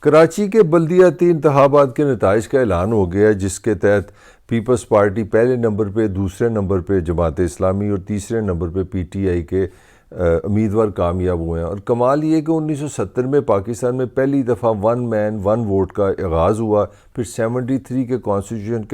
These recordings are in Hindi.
कराची के बल्दियाती इंतखाबात के नताइज का ऐलान हो गया है, जिसके तहत पीपल्स पार्टी पहले नंबर पे, दूसरे नंबर पे जमात इस्लामी और तीसरे नंबर पे पीटीआई के उम्मीदवार कामयाब हुए हैं। और कमाल ये कि 1970 में पाकिस्तान में पहली दफ़ा वन मैन वन वोट का आगाज़ हुआ। फिर 73 के कॉन्स्टिट्यूशन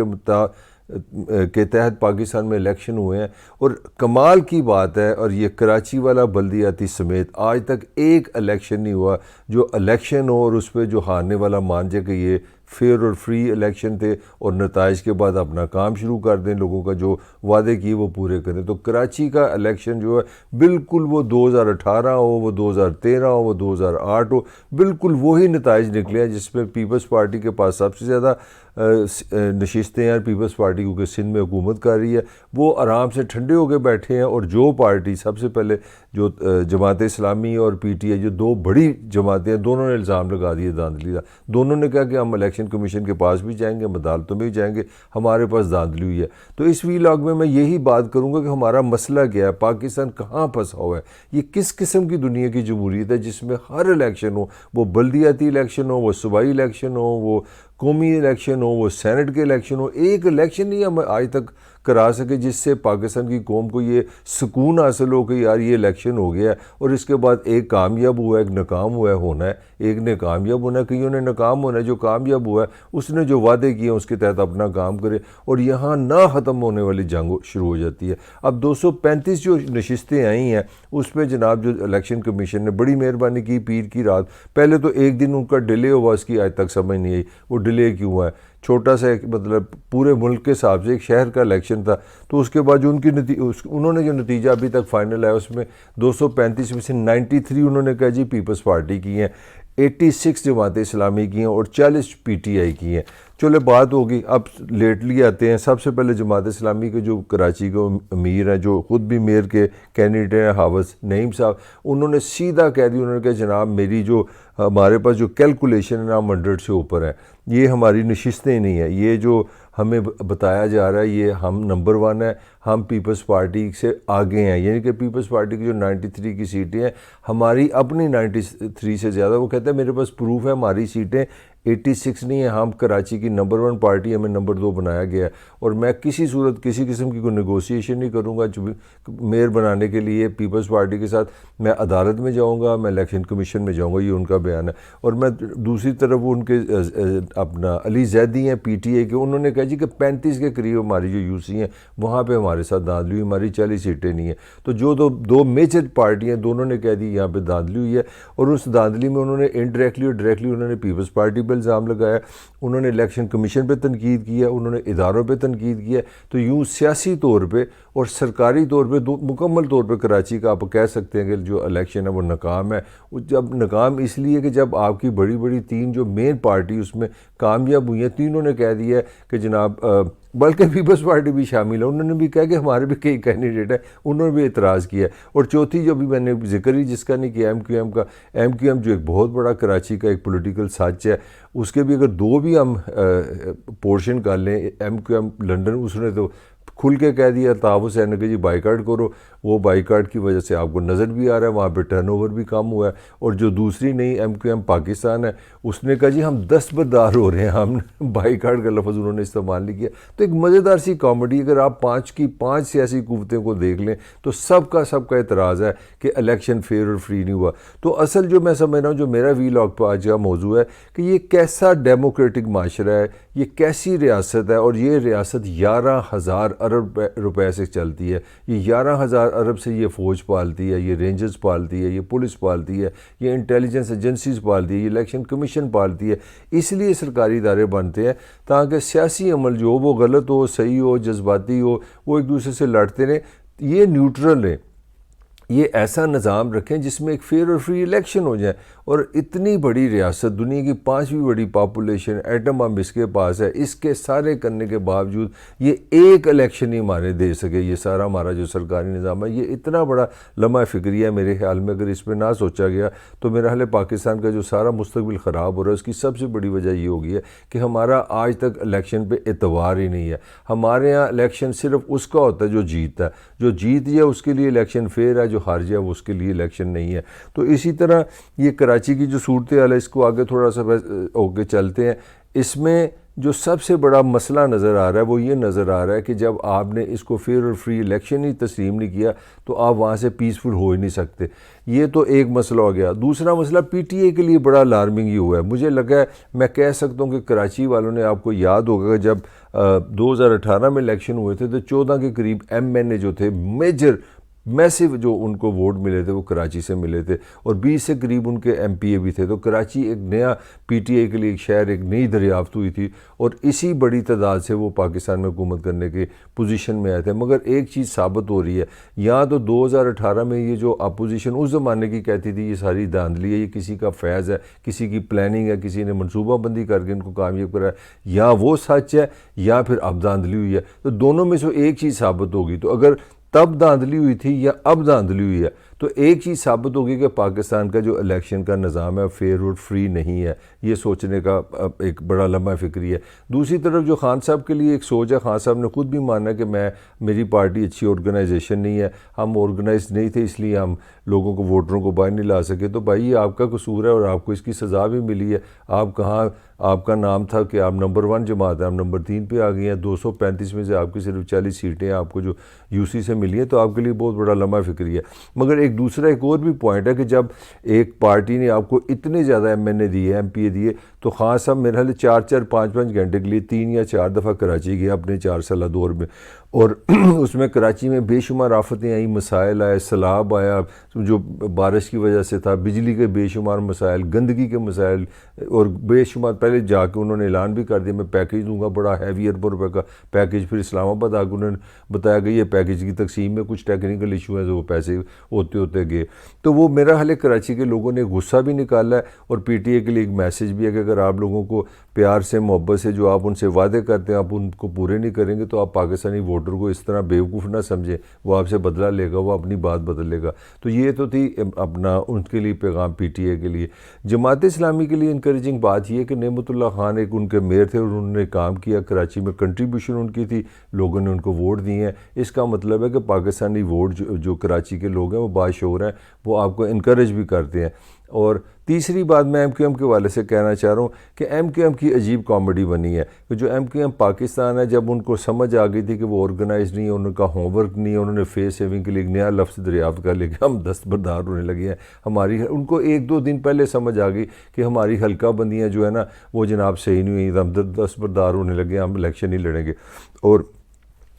के तहत पाकिस्तान में इलेक्शन हुए हैं। और कमाल की बात है, और ये कराची वाला बल्दियाती समेत आज तक एक इलेक्शन नहीं हुआ जो इलेक्शन हो और उस पर जो हारने वाला मान जाए कि ये फेयर और फ्री इलेक्शन थे और नताइज के बाद अपना काम शुरू कर दें, लोगों का जो वादे किए वो पूरे करें। तो कराची का इलेक्शन जो है बिल्कुल वो 2018 हो, वो 2013 हो, वो 2008 हो, बिल्कुल वही नताइज निकले हैं जिसमें पीपल्स पार्टी के पास सबसे ज़्यादा नशिस्तें हैं। पीपल्स पार्टी क्योंकि सिंध में हुकूमत कर रही है, वो आराम से ठंडे होकर बैठे हैं। और जो पार्टी सबसे पहले जो जमात इस्लामी और पीटीआई जो दो बड़ी जमातें हैं, दोनों ने इल्ज़ाम लगा दिए धांधली का। दोनों ने कहा कि हम इलेक्शन कमीशन के पास भी जाएंगे, हम अदालतों में भी जाएंगे, हमारे पास धांधली हुई है। तो इस वीलॉग में मैं यही बात करूँगा कि हमारा मसला क्या है, पाकिस्तान कहाँ फंसा हुआ है, ये किस किस्म की दुनिया की जमहूरियत है जिसमें हर इलेक्शन हो, वो बल्दियाती इलेक्शन हो, वो सूबाई इलेक्शन हो, वो कौमी इलेक्शन हो, वो सेनेट के इलेक्शन हो, एक इलेक्शन नहीं हम आज तक करा सके जिससे पाकिस्तान की कौम को ये सुकून हासिल हो कि यार ये इलेक्शन हो गया है और इसके बाद एक कामयाब हुआ है, एक नाकाम हुआ है, होना है, एक ने कामयाब होना है, कईयों ने नाकाम होना है। जो कामयाब हुआ है उसने जो वादे किए उसके तहत अपना काम करे और यहाँ ना ख़त्म होने वाली जंग शुरू हो जाती है। अब 235 जो नशिस्तें आई हैं उस पर जनाब जो इलेक्शन कमीशन ने बड़ी मेहरबानी की, पीर की रात। पहले तो एक दिन उनका डिले हुआ, उसकी आज तक समझ नहीं आई वो डिले क्यों हुआ है। छोटा सा एक मतलब पूरे मुल्क के हिसाब से एक शहर का इलेक्शन था, तो उसके बाद जो उन्होंने जो नतीजा अभी तक फाइनल आया उसमें 235 में से 93 उन्होंने कहा जी पीपल्स पार्टी की हैं, 86 जमात इस्लामी की हैं और 40 पीटीआई की हैं। चलो बात होगी। अब लेटली आते हैं। सबसे पहले जमात इस्लामी के जो कराची के अमीर हैं, जो ख़ुद भी मेयर के कैंडिडेट हैं, हाफिज़ नईम साहब, उन्होंने सीधा कह दिया, उन्होंने कहा जनाब मेरी जो हमारे पास जो कैलकुलेशन है ना 100 से ऊपर है, ये हमारी नशिस्तें नहीं है, ये जो हमें बताया जा रहा है ये हम नंबर 1 है, हम पीपल्स पार्टी से आगे हैं। यानी कि पीपल्स पार्टी की जो 93 की सीटें हैं हमारी अपनी 93 से ज़्यादा। वो कहते हैं मेरे पास प्रूफ है हमारी सीटें 86 नहीं है, हम कराची की नंबर 1 पार्टी, हमें नंबर 2 बनाया गया है और मैं किसी सूरत किसी किस्म की कोई नेगोशिएशन नहीं करूँगा मेयर बनाने के लिए पीपल्स पार्टी के साथ। मैं अदालत में जाऊँगा, मैं इलेक्शन कमीशन में जाऊँगा, ये उनका बयान है। और मैं दूसरी तरफ उनके अपना अली जैदी हैं पीटीआई के, उन्होंने कहा जी कि 35 के करीब हमारी जो यूसी हैं वहाँ पर हमारे साथ धांधली हुई, हमारी 40 सीटें नहीं हैं। तो जो दो मेजर पार्टियाँ दोनों ने कह दी यहाँ पर धांधली हुई है और उस धांधली में उन्होंने इनडायरेक्टली और डायरेक्टली उन्होंने पीपल्स पार्टी पर इल्ज़ाम लगाया, उन्होंने इलेक्शन कमीशन पे तनकीद किया, उन्होंने इदारों पे तनकीद किया। तो यूँ सियासी तौर पे और सरकारी तौर पे मुकम्मल तौर पे कराची का आप कह सकते हैं कि जो इलेक्शन है वो नाकाम है। जब नाकाम इसलिए कि जब आपकी बड़ी बड़ी 3 जो मेन पार्टी उसमें कामयाब हुई हैं, तीनों ने कह दिया कि जनाब, बल्कि पीपल्स पार्टी भी शामिल है, उन्होंने भी कहा कि हमारे भी कई कैंडिडेट हैं, उन्होंने भी एतराज़ किया। और चौथी जो भी मैंने जिक्र ही जिसका नहीं किया एमक्यूएम का, एमक्यूएम जो एक बहुत बड़ा कराची का एक पॉलिटिकल सच है, उसके भी अगर 2 भी हम पोर्शन कर लें, एमक्यूएम लंदन उसने तो खुल के कह दिया ताउस है कि जी बाइकाट करो। वो बाइकाट की वजह से आपको नज़र भी आ रहा है वहाँ पे टर्नओवर भी कम हुआ है। और जो दूसरी नई एमक्यूएम पाकिस्तान है उसने कहा जी हम दस्तबरदार हो रहे हैं, हम बाइकाट का लफ्ज़ उन्होंने इस्तेमाल नहीं किया। तो एक मज़ेदार सी कॉमेडी, अगर आप 5 की 5 सियासी कुव्वतें को देख लें तो सबका एतराज़ है कि इलेक्शन फेयर और फ्री नहीं हुआ। तो असल जो मैं समझ रहा हूँ, जो मेरा वीलॉग पर आज का मौजू है कि ये कैसा डेमोक्रेटिक माशरा है, ये कैसी रियासत है और ये रियासत 11,000 अरब रुपए से चलती है। ये 11,000 अरब से ये फ़ौज पालती है, ये रेंजर्स पालती है, ये पुलिस पालती है, ये इंटेलिजेंस एजेंसीज पालती है, ये इलेक्शन कमीशन पालती है। इसलिए सरकारी इदारे बनते हैं ताकि सियासी अमल जो वो गलत हो, सही हो, जज्बाती हो, वो एक दूसरे से लड़ते रहें, ये न्यूट्रल रहें। ये ऐसा निज़ाम रखें जिसमें एक फेयर और फ्री इलेक्शन हो जाए। और इतनी बड़ी रियासत, दुनिया की 5वीं बड़ी पॉपुलेशन, एटम बम इसके पास है, इसके सारे करने के बावजूद ये एक इलेक्शन ही हमारे दे सके। ये सारा हमारा जो सरकारी निज़ाम है ये इतना बड़ा लम्हा फ़िक्रिया है मेरे ख्याल में। अगर इस पर ना सोचा गया तो मेरा ख्याल है पाकिस्तान का जो सारा मुस्तकबिल ख़राब हो रहा है उसकी सबसे बड़ी वजह ये होगी है कि हमारा आज तक इलेक्शन पे एतबार ही नहीं है। हमारे यहाँ इलेक्शन सिर्फ उसका होता है जो जीतता है, जो जीत गया उसके लिए इलेक्शन फेयर है, जो खारिज है वो उसके लिए इलेक्शन नहीं है। तो इसी तरह ये कराची की जो सूरत हाल है, इसको आगे थोड़ा सा होके चलते हैं। इसमें जो सबसे बड़ा मसला नज़र आ रहा है वो ये नज़र आ रहा है कि जब आपने इसको फेयर और फ्री इलेक्शन ही तस्लीम नहीं किया तो आप वहाँ से पीसफुल हो ही नहीं सकते। ये तो एक मसला हो गया। दूसरा मसला पीटीए के लिए बड़ा अलार्मिंग ही हुआ है। मुझे लगा है, मैं कह सकता हूँ कि कराची वालों ने, आपको याद होगा जब 2018 में इलेक्शन हुए थे तो 14 के करीब एमएनए जो थे मेजर मैसिव जो उनको वोट मिले थे वो कराची से मिले थे, और 20 से करीब उनके एमपीए भी थे। तो कराची एक नया पीटीआई के लिए एक शहर, एक नई दरियाफ्त हुई थी, और इसी बड़ी तादाद से वो पाकिस्तान में हुकूमत करने की पोजीशन में आए थे। मगर एक चीज़ साबित हो रही है, यहाँ तो 2018 में ये जो अपोजिशन उस ज़माने की कहती थी ये सारी धांधली है, ये किसी का फैज़ है, किसी की प्लानिंग है, किसी ने मनसूबाबंदी करके इनको कामयाब करा है, या वो सच है या फिर अब धांधली हुई है। तो दोनों में से एक चीज़ साबित होगी। तो अगर तब धांधली हुई थी या अब धांधली हुई है तो एक चीज़ साबित होगी कि पाकिस्तान का जो इलेक्शन का निज़ाम है फेयर और फ्री नहीं है। ये सोचने का एक बड़ा लम्हा फिक्री है। दूसरी तरफ जो खान साहब के लिए एक सोच है, खान साहब ने खुद भी माना कि मेरी पार्टी अच्छी ऑर्गेनाइजेशन नहीं है, हम ऑर्गेनाइज नहीं थे इसलिए हम लोगों को, वोटरों को बाहर नहीं ला सके। तो भाई ये आपका कसूर है और आपको इसकी सज़ा भी मिली है। आप कहाँ, आपका नाम था कि आप नंबर 1 जमात है, आप नंबर 3 पे आ गई हैं। 235 में से आपकी सिर्फ 40 सीटें आपको जो यूसी से मिली है, तो आपके लिए बहुत बड़ा लम्हा फिक्री है। मगर एक और भी पॉइंट है कि जब एक पार्टी ने आपको इतने ज़्यादा एमएनए दिए, एमपीए दिए, तो खान साहब मेरे ख्याल 4-4, 5-5 घंटे के लिए 3 या 4 दफ़ा कराची गए अपने 4 साल दौर में, और उसमें कराची में बेशुमार आफतें आई, मसाइल आए, सैलाब आया जो बारिश की वजह से था, बिजली के बेशुमार मसाइल, गंदगी के मसाइल, और बेशुमार पहले जाके उन्होंने ऐलान भी कर दिया मैं पैकेज दूंगा, बड़ा हैवी अरबों रुपए का पैकेज। फिर इस्लामाबाद आके उन्होंने बताया कि ये पैकेज की तकसीम में कुछ टेक्निकल इशू है, जो वो पैसे होते होते गए। तो वो मेरा हाल है, कराची के लोगों ने गुस्सा भी निकाला है, और पीटीए के लिए एक मैसेज भी है कि अगर आप लोगों को प्यार से, मोहब्बत से जो आप उनसे वादे करते हैं आप उनको पूरे नहीं करेंगे, तो आप पाकिस्तानी वोटर को इस तरह बेवकूफ़ ना समझें, वो आपसे बदला लेगा, वो अपनी बात बदल लेगा। तो ये तो थी अपना उनके लिए पैगाम पीटीए के लिए। जमात इस्लामी के लिए इनकरेजिंग बात यह कि नेमतुल्ला खान एक उनके मेयर थे और उन्होंने काम किया, कराची में कंट्रीब्यूशन उनकी थी, लोगों ने उनको वोट दिए हैं। इसका मतलब है कि पाकिस्तानी वोट जो कराची के लोग हैं वो बाशऊर हैं, वो आपको इनकरेज भी करते हैं। और तीसरी बात मैं एमक्यूएम के वाले से कहना चाह रहा हूँ कि एमक्यूएम की अजीब कॉमेडी बनी है कि जो एमक्यूएम पाकिस्तान है, जब उनको समझ आ गई थी कि वो ऑर्गेनाइज नहीं है, उनका होमवर्क नहीं है, उन्होंने फेस सेविंग के लिए एक नया लफ्ज़ दरियाफ्त कर लिया, हम दस्तबरदार होने लगे हैं। उनको 1-2 दिन पहले समझ आ गई कि हमारी हल्का बंदियाँ जो है ना वो जनाब सही नहीं हुई, हम दस्तबरदार होने लगे, हम इलेक्शन नहीं लड़ेंगे। और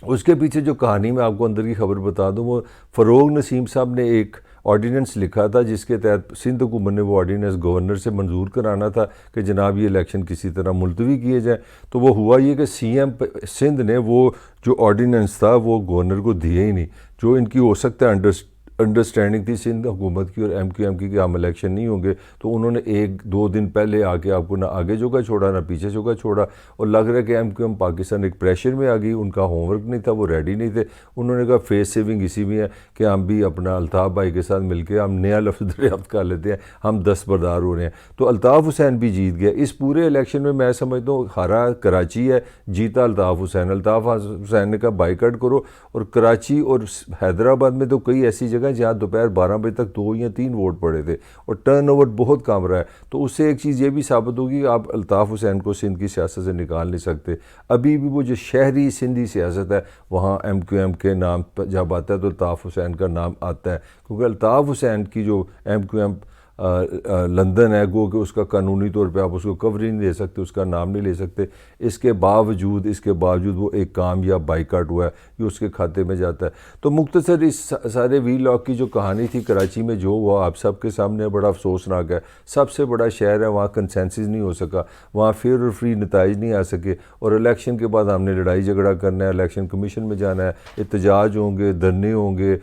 उसके पीछे जो कहानी मैं आपको अंदर की खबर बता दूं, वो फ़रोग नसीम साहब ने एक ऑर्डीनेंस लिखा था जिसके तहत सिंध हुकूमत ने वो ऑर्डीनेंस गवर्नर से मंजूर कराना था कि जनाब ये इलेक्शन किसी तरह मुलतवी किए जाए। तो वो हुआ ये कि सीएम सिंध ने वो जो ऑर्डीनेंस था वो गवर्नर को दिए ही नहीं। जो इनकी हो सकता है अंडरस्टैंडिंग थी सिंध हुकूमत की और एमक्यूएम की कि हम इलेक्शन नहीं होंगे, तो उन्होंने 1-2 दिन पहले आके आपको ना आगे जोगा छोड़ा ना पीछे जोगा छोड़ा। और लग रहा है कि एमक्यूएम पाकिस्तान एक प्रेशर में आ गई, उनका होमवर्क नहीं था, वो रेडी नहीं थे। उन्होंने कहा फेस सेविंग इसी में है कि हम भी अपना अल्ताफ़ भाई के साथ मिलकर हम नया लफ्ज़ दरियाफ्त कर लेते हैं, हम दस्तबरदार हो रहे हैं। तो अल्ताफ़ हुसैन भी जीत गया इस पूरे इलेक्शन में। मैं समझता हूँ हारा कराची है, जीता अल्ताफ़ हुसैन। अल्ताफ़ हुसैन ने कहा बाइकआउट करो, और कराची और हैदराबाद में तो कई ऐसी जगह जहाँ दोपहर 12 बजे तक 2 या 3 वोट पड़े थे और टर्नओवर बहुत कम रहा है। तो उससे एक चीज़ ये भी साबित होगी कि आप अल्ताफ़ हुसैन को सिंध की सियासत से निकाल नहीं सकते। अभी भी वो जो शहरी सिंधी सियासत है वहाँ एमक्यूएम के नाम जब आता है तो अल्ताफ़ हुसैन का नाम आता है, क्योंकि अल्ताफ़ हुसैन की जो एमक्यूएम लंदन है, गो कि उसका कानूनी तौर पे आप उसको कवरेज नहीं दे सकते, उसका नाम नहीं ले सकते। इसके बावजूद वो एक कामयाब बाइकआउट हुआ है, ये उसके खाते में जाता है। तो मुख्तसर इस सारे वीलॉग की जो कहानी थी कराची में जो हुआ आप सबके सामने बड़ा अफसोसनाक है। सबसे बड़ा शहर है, वहाँ कंसेंसस नहीं हो सका, वहाँ फेयर और फ्री नताइज नहीं आ सके, और इलेक्शन के बाद हमने लड़ाई झगड़ा करना है, इलेक्शन कमीशन में जाना है, एहतजाज होंगे, धरने होंगे,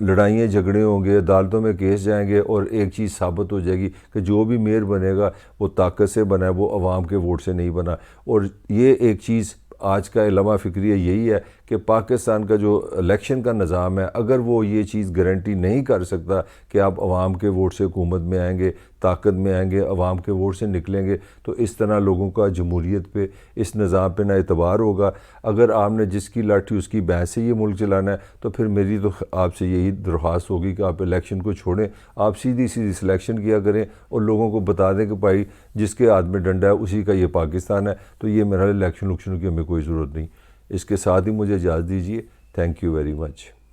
लड़ाइयाँ झगड़े होंगे, अदालतों में केस जाएंगे, और एक चीज़ साबित हो जाएगी कि जो भी मेयर बनेगा वो ताकत से बना है, वो अवाम के वोट से नहीं बना। और ये एक चीज़ आज का लम्हा फिक्रिया यही है कि पाकिस्तान का जो इलेक्शन का निज़ाम है, अगर वो ये चीज़ गारंटी नहीं कर सकता कि आप अवाम के वोट से हुकूमत में आएंगे, ताकत में आएंगे, अवाम के वोट से निकलेंगे, तो इस तरह लोगों का जमहूरियत पे, इस निज़ाम पे ना एतबार होगा। अगर आपने जिसकी लाठी उसकी भैंस से ये मुल्क चलाना है, तो फिर मेरी तो आपसे यही दरख्वास्त होगी कि आप इलेक्शन को छोड़ें, आप सीधी सीधी सिलेक्शन किया करें और लोगों को बता दें कि भाई जिसके हाथ में डंडा है उसी का ये पाकिस्तान है। तो ये मेरा इलेक्शन की हमें कोई ज़रूरत नहीं। इसके साथ ही मुझे इजाज़त दीजिए। Thank you very much.